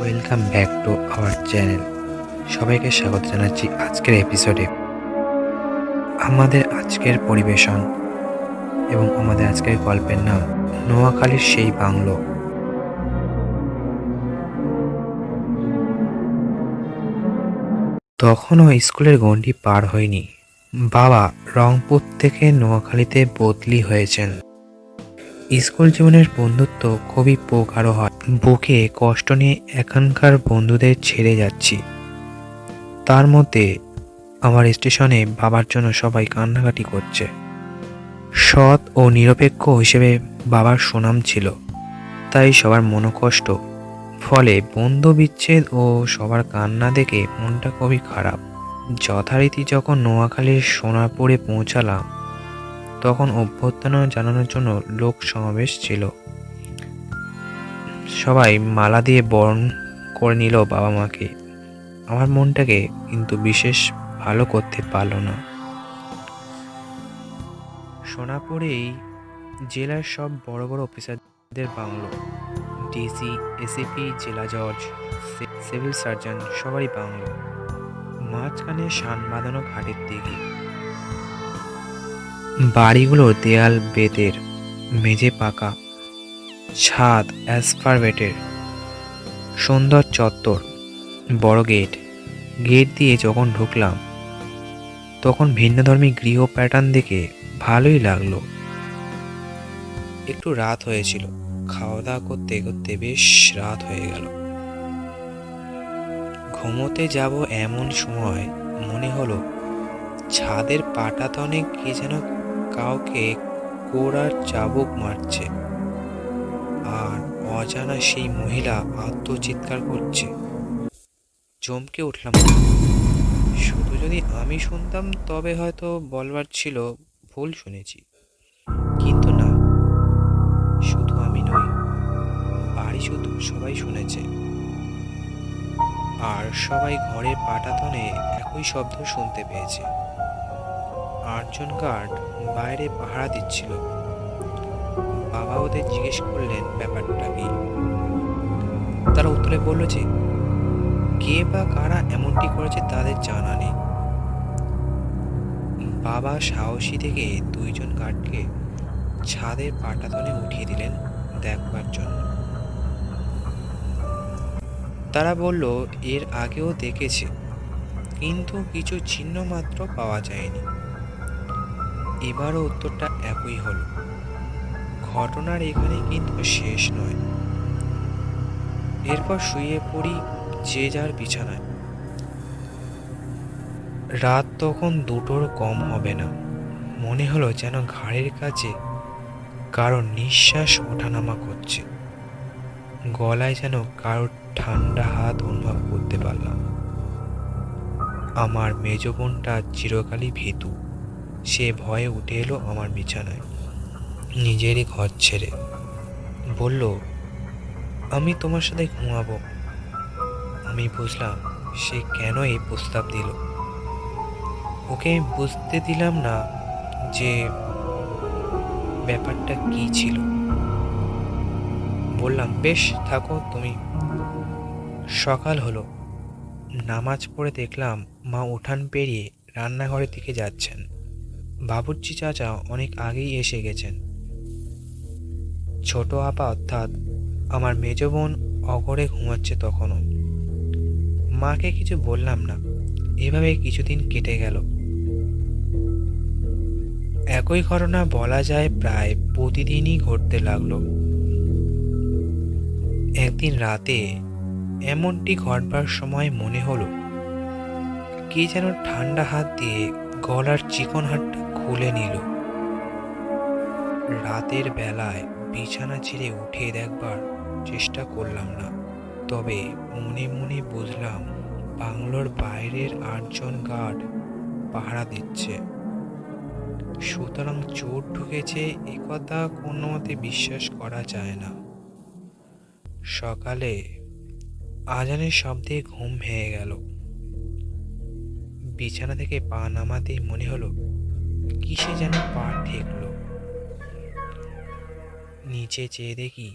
Welcome back to our channel. সবাইকে স্বাগত জানাচ্ছি আজকের এপিসোডে। আমাদের আজকের পরিবেশন এবং আমাদের আজকের গল্পের নাম নোয়াখালীর সেই বাংলো। তখনও স্কুলের গণ্ডি পার হয়নি। বাবা রংপুর থেকে নোয়াখালীতে বদলি হয়েছেন। স্কুল জীবনের বন্ধুত্ব খুবই প্রগাঢ় হয়। বুকে কষ্ট নিয়ে এখানকার বন্ধুদের ছেড়ে যাচ্ছি। তার মধ্যে আমার স্টেশনে বাবার জন্য সবাই কান্নাকাটি করছে। সৎ ও নিরপেক্ষ হিসেবে বাবার সুনাম ছিল, তাই সবার মনোকষ্ট। ফলে বন্ধু বিচ্ছেদ ও সবার কান্না দেখে মনটা খুবই খারাপ। যথারীতি যখন নোয়াখালীর সোনারপুরে পৌঁছালাম, তখন অভ্যর্থনা জানানোর জন্য লোক সমাবেশ ছিল। সবাই মালা দিয়ে বরণ করে নিল বাবা মাকে। আমার মনটাকে কিন্তু বিশেষ ভালো করতে পারল না। সোনাপুরেই জেলার সব বড় বড় অফিসারদের বাংলো। ডিসি, এসিপি, জেলা জজ, সিভিল সার্জন সবারই বাংলো। মাঝখানে শান বাঁধানো ঘাটের দিকে। বাড়িগুলোর দেয়াল বেতের, মেঝে পাকা, ছাদ অ্যাসপারভেটের, সুন্দর চত্বর, বড় গেট। গেট দিয়ে যখন ঢুকলাম, তখন ভিন্নধর্মী গৃহ প্যাটার্ন দেখে ভালোই লাগলো। একটু রাত হয়েছিল, খাওয়া দাওয়া করতে করতে বেশ রাত হয়ে গেল। ঘুমোতে যাব এমন সময় মনে হলো ছাদের পাটাতনে কে যেন কাউকে কোড়ার চাবুক মারছে, আর অজানা সেই মহিলা আত্মচিৎকার করছে। চমকে উঠলাম। শুধু যদি আমি শুনতাম তবে হয়তো বলবার ছিল ভুল শুনেছি, কিন্তু না, শুধু আমি নই, বাড়ি শুধু সবাই শুনেছে। আর সবাই ঘরের পাটাতনে একই শব্দ শুনতে পেয়েছে। 8জন গার্ড বাইরে পাহারা দিচ্ছিল। বাবা ওদের জিজ্ঞেস করলেন ব্যাপারটা কি। তারা উত্তরে বলল যে কে বা কারা এমনটি করেছে তাদের জানা নেই। বাবা সাহসী থেকে 2জন গার্ডকে ছাদের পাটাতনে উঠিয়ে দিলেন দেখবার জন্য। তারা বলল এর আগেও দেখেছে, কিন্তু কিছু চিহ্ন মাত্র পাওয়া যায়নি। এবারও উত্তরটা একই হলো। ঘটনার এখানে কিন্তু শেষ নয়। এরপর শুয়ে পড়ি যে যার বিছানায়। রাত তখন 2টোর কম হবে না। মনে হলো যেন ঘাড়ের কাছে কারোর নিঃশ্বাস ওঠানামা করছে। গলায় যেন কারোর ঠান্ডা হাত অনুভব করতে পারলাম। আমার মেজ বোনটা চিরকালই ভীতু। সে ভয়ে উঠে এলো আমার বিছানায়, নিজেরই ঘর ছেড়ে। বলল, আমি তোমার সাথে ঘুমাবো। আমি বুঝলাম সে কেন এই প্রস্তাব দিল। ওকে বুঝতে দিলাম না যে ব্যাপারটা কি ছিল। বললাম, বেশ থাকো তুমি। সকাল হলো। নামাজ পড়ে দেখলাম মা উঠান পেরিয়ে রান্নাঘরের দিকে যাচ্ছেন। বাবুর্চি চাচা অনেক আগেই এসে গেছেন। ছোট আপা অর্থাৎ আমার মেজ বোন অঘরে ঘুমাচ্ছে তখনও। মাকে কিছু বললাম না। এভাবে কিছুদিন কেটে গেল। একই ঘটনা বলা যায় প্রায় প্রতিদিনই ঘটতে লাগলো। একদিন রাতে এমনটি ঘটবার সময় মনে হলো কে যেন ঠান্ডা হাত দিয়ে গলার চিকন হাতটা খুলে নিল। রাতের বেলায় বিছানা ছেড়ে উঠে দেখবার চেষ্টা করলাম না, তবে মনে মনে বুঝলাম বাংলোর বাইরের 8জন গার্ড পাহারা দিচ্ছে। সুতরাং চোর ঢুকেছে একথা কোনো মতে বিশ্বাস করা যায় না। সকালে আজানের শব্দে ঘুম ভেঙে গেল। বিছানা থেকে পা নামাতেই মনে হলো কিসে যেন পা ঠেকলো। নিচে চেয়ে দেখি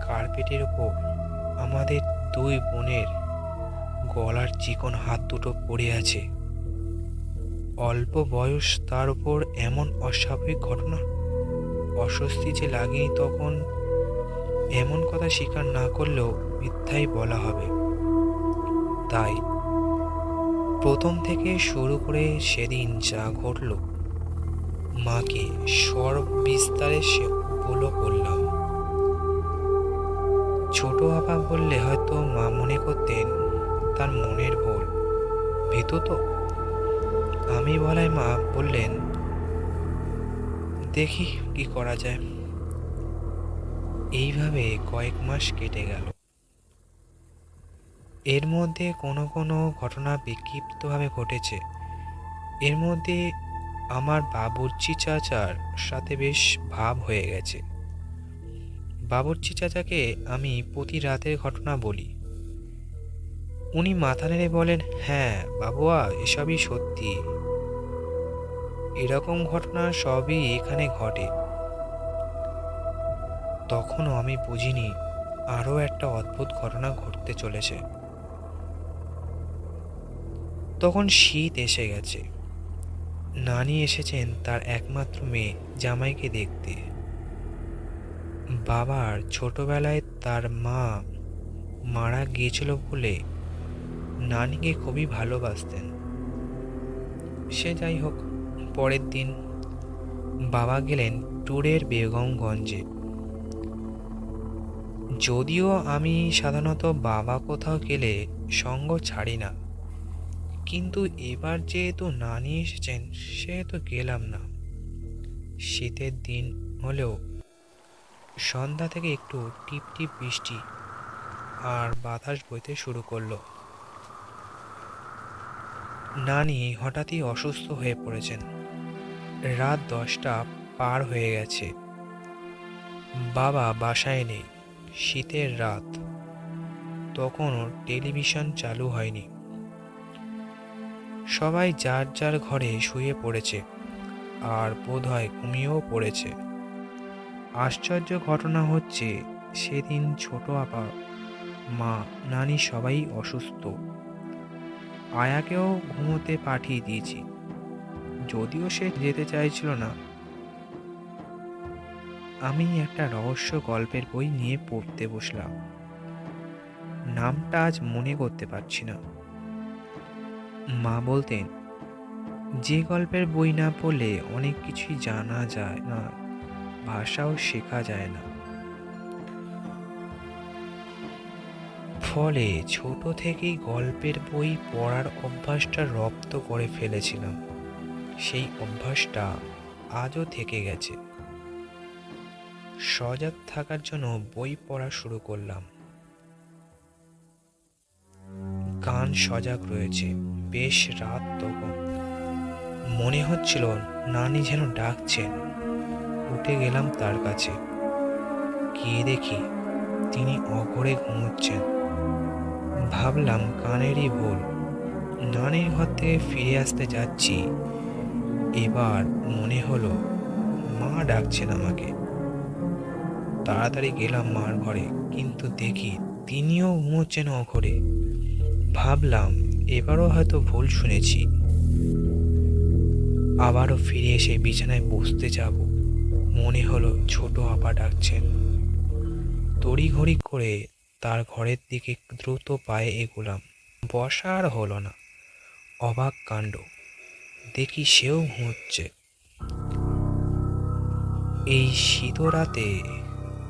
কার্পেটের উপর আমাদের দুই বোনের গলার চিকন হাত দুটো পড়ে আছে। অল্প বয়স, তার উপর এমন অস্বাভাবিক ঘটনা। অস্বস্তি যে লাগেনি তখন, এমন কথা স্বীকার না করলেও মিথ্যাই বলা হবে। তাই প্রথম থেকে শুরু করে সেদিন যা ঘটল মাকে সবিস্তারে বললাম। ছোট আপা বললে হয়তো মা মনে করতেন তার মনের ভুল, ভীতু তো। আমি বলাই মা বললেন, দেখি কি করা যায়। এইভাবে কয়েক মাস কেটে গেল। এর মধ্যে কোনো কোনো ঘটনা বিক্ষিপ্তভাবে ঘটেছে। এর মধ্যে আমার বাবুর্চি চাচার সাথে বেশ ভাব হয়ে গেছে। বাবুর্চি চাচাকে আমি প্রতি রাতের ঘটনা বলি। উনি মাথা নেড়ে বলেন, হ্যাঁ বাবুয়া, এসবই সত্যি। এরকম ঘটনা সবই এখানে ঘটে। তখনও আমি বুঝিনি আরও একটা অদ্ভুত ঘটনা ঘটতে চলেছে। তখন শীত এসে গেছে। নানি এসেছেন তার একমাত্র মেয়ে জামাইকে দেখতে। বাবার ছোটবেলায় তার মা মারা গিয়েছিল বলে নানিকে খুবই ভালোবাসতেন। সে যাই হোক, পরের দিন বাবা গেলেন ট্যুরের বেগমগঞ্জে। যদিও আমি সাধারণত বাবা কোথাও গেলে সঙ্গ ছাড়ি না, কিন্তু এবার যেহেতু নানি এসেছেন সেহেতু গেলাম না। শীতের দিন হলেও সন্ধ্যা থেকে একটু টিপ টিপ বৃষ্টি আর বাতাস বইতে শুরু করলো। নানি হঠাৎই অসুস্থ হয়ে পড়েছেন। রাত 10টা পার হয়ে গেছে। বাবা বাসায় নেই। শীতের রাত, তখনও টেলিভিশন চালু হয়নি। সবাই যার যার ঘরে শুয়ে পড়েছে, আর বোধহয় ঘুমিয়েও পড়েছে। আশ্চর্য ঘটনা হচ্ছে, সেদিন ছোট আপা, মা, নানি সবাই অসুস্থ। আয়াকেও ঘুমোতে পাঠিয়ে দিয়েছি, যদিও সে যেতে চাইছিল না। আমি একটা রহস্য গল্পের বই নিয়ে পড়তে বসলাম। নামটা আজ মনে করতে পারছি না। মা বলতেন, যে গল্পের বই না পড়লে অনেক কিছুই জানা যায় না, ভাষাও শেখা যায় না। ফলে ছোট থেকেই গল্পের বই পড়ার অভ্যাসটা রপ্ত করে ফেলেছিলাম। সেই অভ্যাসটা আজও থেকে গেছে। সজাগ থাকার জন্য বই পড়া শুরু করলাম। কান সজাগ রয়েছে। বেশ রাত তখন। মনে হচ্ছিল নানি যেন ডাকছেন। উঠে গেলাম তার কাছে। গিয়ে দেখি তিনি অঘরে ঘুমোচ্ছেন। ভাবলাম কানেরই ভুল। নানির ঘর থেকে ফিরে আসতে যাচ্ছি, এবার মনে হলো মা ডাকছেন আমাকে। তাড়াতাড়ি গেলাম মার ঘরে, কিন্তু দেখি তিনিও ঘুমোচ্ছেন অঘরে। ভাবলাম এবারও হয়তো ভুল শুনেছি। আবারও ফিরে এসে বিছানায় বসতে যাব, মনে হলো ছোট আপা ডাকছেন। তড়িঘড়ি করে তার ঘরের দিকে দ্রুত পায়ে এগোলাম। বসা আর হলো না। অবাক কাণ্ড, দেখি সেও ঘুমোচ্ছে। এই শীত রাতে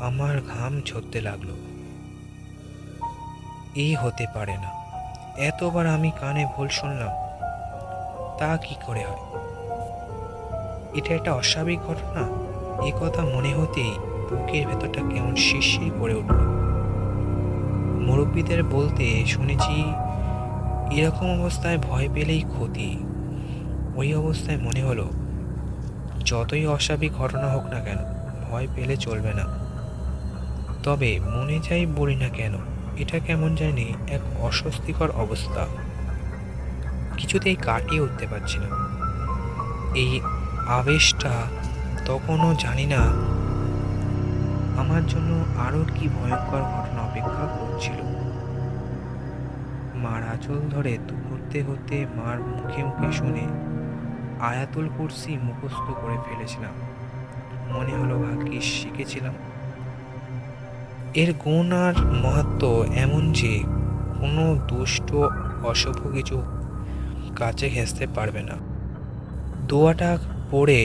আমার ঘাম ঝরতে লাগলো। এই হতে পারে না, এতবার আমি কানে ভুল শুনলাম। তা কি করে হয়? এটা একটা অস্বাভাবিক ঘটনা। এ কথা মনে হতেই বুকের ভেতরটা কেমন শিরশির করে উঠল। মুরব্বীদের বলতে শুনেছি, এরকম অবস্থায় ভয় পেলেই ক্ষতি। ওই অবস্থায় মনে হলো, যতই অস্বাভাবিক ঘটনা হোক না কেন, ভয় পেলে চলবে না। তবে মনে যাই বলি না কেন, এটা কেমন জানি এক অস্বস্তিকর অবস্থা। কিছুতেই কাটিয়ে উঠতে পারছি না এই আবেশটা। তখনও জানি না আমার জন্য আরও কি ভয়ঙ্কর ঘটনা অপেক্ষা করছিল। মার আঁচল ধরে ঘুরতে ঘুরতে মার মুখে মুখে শুনে আয়াতুল কুরসি মুখস্থ করে ফেলেছিলাম। মনে হলো ভাগ্যিস শিখেছিলাম। এর গুণ আর মাহাত্ম্য এমন যে কোনো দুষ্ট অশুভ কিছু কাছে ঘেঁষতে পারবে না। দোয়াটা পড়ে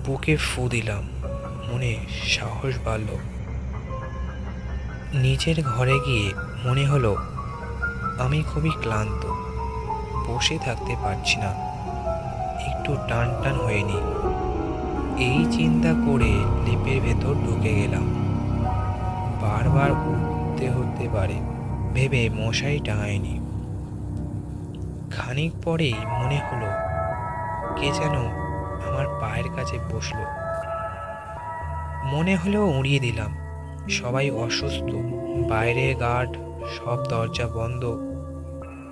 বুকে ফু দিলাম, মনে সাহস বাড়ল। নিজের ঘরে গিয়ে মনে হলো আমি খুবই ক্লান্ত, বসে থাকতে পারছি না, একটু টান টান হয়ে নি। এই চিন্তা করে লেপের ভেতর ঢুকে গেলাম। বারবার উঠতে হতে পারে ভেবে মশারি টাঙায়নি। খানিক পরেই মনে হলো কে যেন আমার পায়ের কাছে বসলো। মনে হলো উড়িয়ে দিলাম। সবাই অসুস্থ, বাইরে গার্ড, সব দরজা বন্ধ।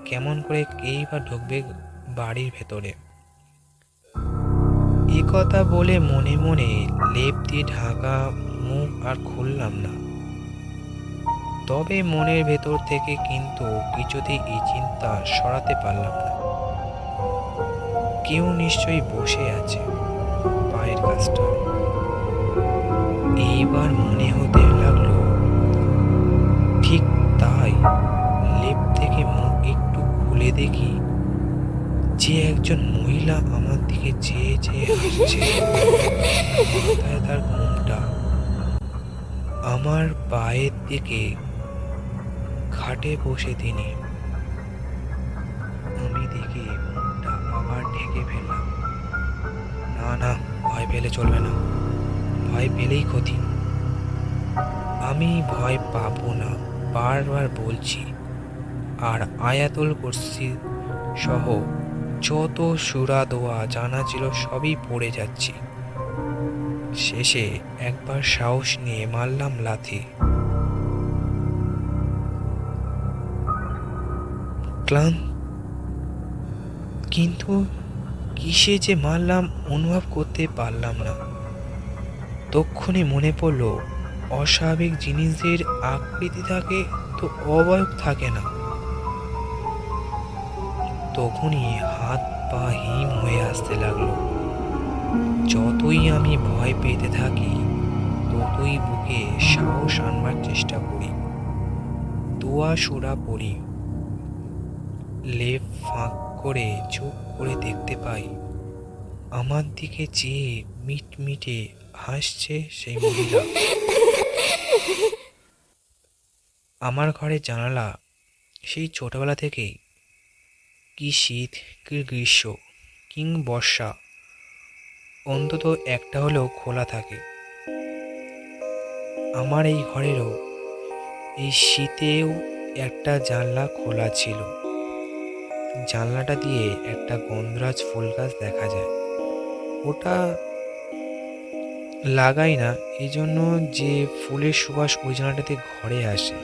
কেমন করে কেই বা ঢুকবে বাড়ির ভেতরে? এ কথা বলে মনে মনে লেপ দিয়ে ঢাকা মুখ আর খুললাম না। তবে মনের ভেতর থেকে কিন্তু কিছুতেই এই চিন্তা সরাতে পারলাম না। কেউ নিশ্চয়ই বসে আছে পায়ের কাছটা। এইবার মনে হতে লাগলো ঠিক তাই। লেপ থেকে মুখ একটু খুলে দেখি যে একজন মহিলা আমার দিকে চেয়ে চেয়ে হাসছে। মাথায় তার ঘোমটা। আমার পায়ের দিকে খাটে বসে তিনি। আমি দেখে মুখটা আবার ঢেকে ফেললাম। না না, ভয় পেলে চলবে না, ভয় পেলেই ক্ষতি। আমি ভয় পাবো না, বারবার বলছি। আর আয়াতুল কুরসি সহ যত সূরা দোয়া জানা ছিল সবই পড়ে যাচ্ছি। শেষে একবার সাহস নিয়ে মারলাম লাথি। ক্লান্ত, কিন্তু কিসে যে মারলাম অনুভব করতে পারলাম না। তক্ষুনি মনে পড়ল অস্বাভাবিক জিনিসের আকৃতি থাকে তো অবয়ব থাকে না। তখনই হাত পা হিম হয়ে আসতে লাগলো। যতই আমি ভয় পেতে থাকি ততই বুকে সাহস আনবার চেষ্টা করি। দোয়া সূরা পড়ি। লেপ ফাঁক করে চুপ করে দেখতে পাই আমার দিকে চেয়ে মিটমিটে হাসছে সেই মহিলা। আমার ঘরের জানালা সেই ছোটবেলা থেকেই, কি শীত কি গ্রীষ্ম কিং বর্ষা, অন্তত একটা হলেও খোলা থাকে। আমার এই ঘরেরও এই শীতেও একটা জানলা খোলা ছিল। জানলাটা দিয়ে একটা গন্ধরাজ ফুল গাছ দেখা যায়। ওটা লাগাই না, এই জন্য যে ফুলের সুবাস ওই জানলাটাতে ঘরে আসে।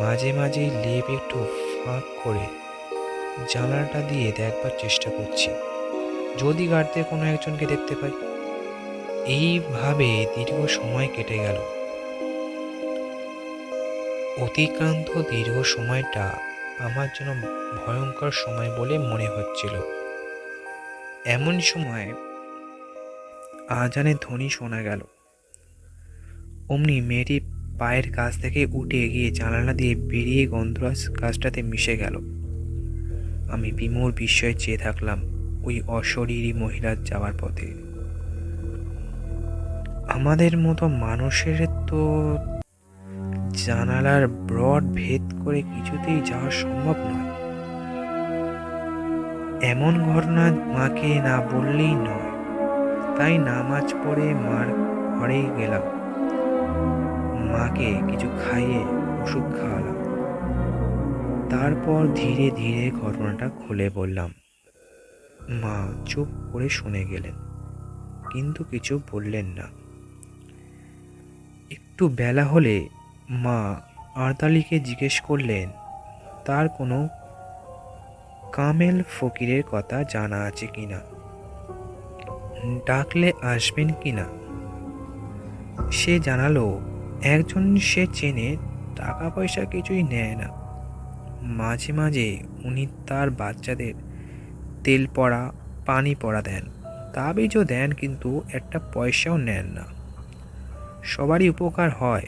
মাঝে মাঝেই লেপ একটু ফাঁক করে জানলাটা দিয়ে দেখবার চেষ্টা করছি, যদি গার্ডে কোনো একজনকে দেখতে পাই। এইভাবে দীর্ঘ সময় কেটে গেল। অতিক্রান্ত দীর্ঘ সময়টা আমার জন্য ভয়ঙ্কর সময় বলে মনে হচ্ছিল। এমন সময় আজানের ধ্বনি শোনা গেল। অমনি মেয়েটি পায়ের কাছ থেকে উঠে গিয়ে জানালা দিয়ে বেরিয়ে গন্ধরাজ গাছটাতে মিশে গেল। আমি বিমূঢ় বিস্ময়ে চেয়ে থাকলাম ওই অশরীরী মহিলার যাওয়ার পথে। আমাদের মতো মানুষের তো জানালার ব্রড ভেদ করে কিছুতেই যাওয়া সম্ভব নয়। এমন ঘটনা মাকে না বললেই নয়। তাই নামাজ পড়ে মার ঘরে গেলাম, মাকে কিছু খাইয়ে ওষুধ খাওয়ালাম। তারপর ধীরে ধীরে ঘটনাটা খুলে বললাম। মা চুপ করে শুনে গেলেন, কিন্তু কিছু বললেন না। একটু বেলা হলে মা আরদালিকে জিজ্ঞেস করলেন তার কোনো কামেল ফকিরের কথা জানা আছে কিনা, ডাকলে আসবেন কিনা। সে জানালো একজন সে চেনে, টাকা পয়সা কিছুই নেয় না, মাঝে মাঝে উনি তার বাচ্চাদের তেল পড়া, পানি পড়া দেন, তাবিজও দেন, কিন্তু একটা পয়সাও নেন না। সবারই উপকার হয়,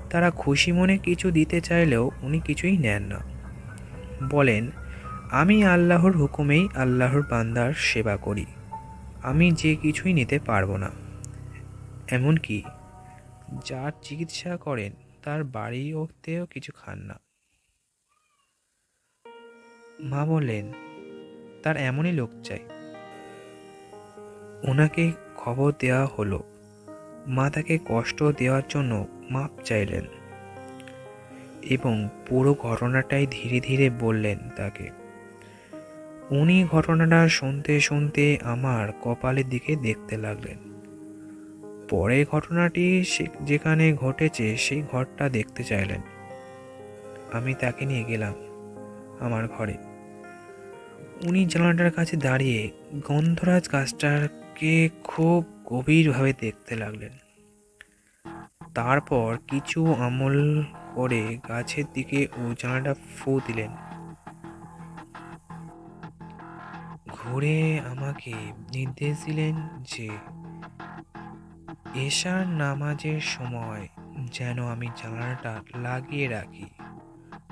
তারা খুশি মনে কিছু দিতে চাইলেও উনি কিছুই নেন না। বলেন, আমি আল্লাহর হুকুমেই আল্লাহর বান্দার সেবা করি, আমি যে কিছুই নিতে পারবো না। এমনকি যার চিকিৎসা করেন তার বাড়িতেও কিছু খান না। মা বললেন, তার এমনই লোক চাই। ওনাকে খবর দেওয়া হলো। মা তাকে কষ্ট দেওয়ার জন্য মাপ চাইলেন এবং পুরো ঘটনাটাই ধীরে ধীরে বললেন তাকে। উনি ঘটনাটা শুনতে শুনতে আমার কপালের দিকে দেখতে লাগলেন। পরে ঘটনাটি যেখানে ঘটেছে সেই ঘরটা দেখতে চাইলেন। আমি তাকে নিয়ে গেলাম আমার ঘরে। উনি জানালাটার কাছে দাঁড়িয়ে গন্ধরাজ গাছটাকে খুব গভীরভাবে দেখতে লাগলেন। তারপর কিছু আমল করে গাছের দিকে ও জানালাটা ফু দিলেন। ঘুরে আমাকে নির্দেশ দিলেন যে এশার নামাজের সময় যেন আমি জানালাটা লাগিয়ে রাখি,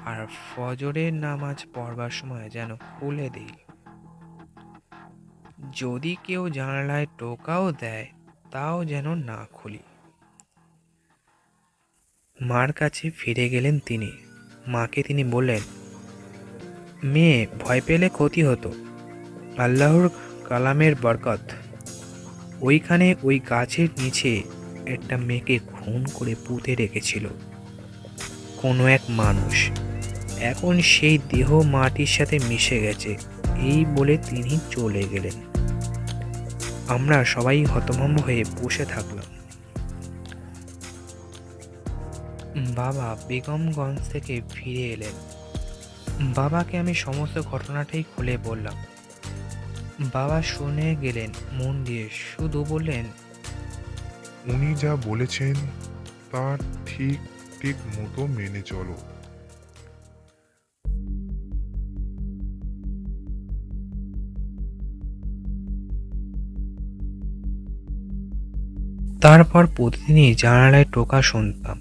আর ফজরের নামাজ পড়বার সময় যেন খুলে দিই। যদি কেউ জানালায় টোকাও দেয় তাও যেন না খুলি। মার কাছে ফিরে গেলেন তিনি। মাকে তিনি বললেন, মেয়ে ভয় পেলে ক্ষতি হতো, আল্লাহর কালামের বরকত। ওইখানে ওই গাছের নিচে একটা মেয়েকে খুন করে পুঁতে রেখেছিল কোনো এক মানুষ। এখন সেই দেহ মাটির সাথে মিশে গেছে। এই বলে তিনি চলে গেলেন। আমরা সবাই হতভম্ব হয়ে বসে থাকলাম। বাবা বেগমগঞ্জ থেকে ফিরে এলেন। বাবাকে আমি সমস্ত ঘটনাটাই খুলে বললাম। বাবা শুনে গেলেন মন দিয়ে, শুধু বললেন, উনি যা বলেছেন তার ঠিক ঠিক মতো মেনে চলো। তারপর প্রতিদিনই জানালায় টোকা শুনতাম,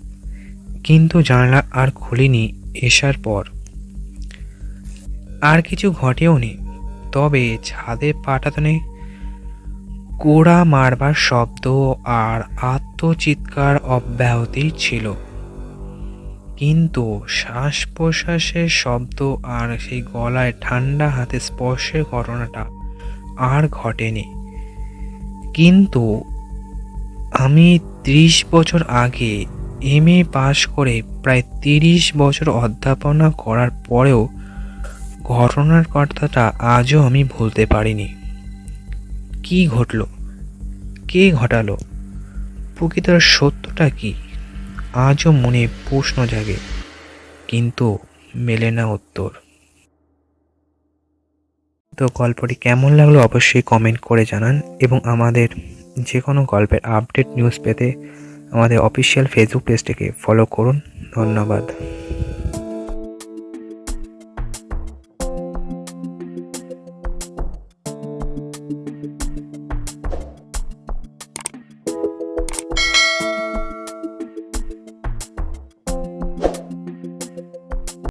কিন্তু জানালা আর খুলিনি। এসার পর আর কিছু ঘটেও নি। তবে ছাদে পাটাতনে কোড়া মারবার শব্দ আর আত্মচিৎকার অব্যাহতই ছিল, কিন্তু শ্বাস প্রশ্বাসের শব্দ আর সেই গলায় ঠান্ডা হাতে স্পর্শের ঘটনাটা আর ঘটেনি। কিন্তু আমি 30 বছর আগে MA পাশ করে প্রায় 30 বছর অধ্যাপনা করার পরেও ঘটনার কথাটা আজও আমি ভুলতে পারিনি। কি ঘটল, কে ঘটালো, প্রকৃত সত্যটা কি, আজও মনে প্রশ্ন জাগে, কিন্তু মেলে না উত্তর। তো গল্পটি কেমন লাগলো অবশ্যই কমেন্ট করে জানান, এবং আমাদের যে কোনো গল্পের আপডেট নিউজ পেতে আমাদের অফিসিয়াল ফেসবুক পেজটিকে ফলো করুন। ধন্যবাদ।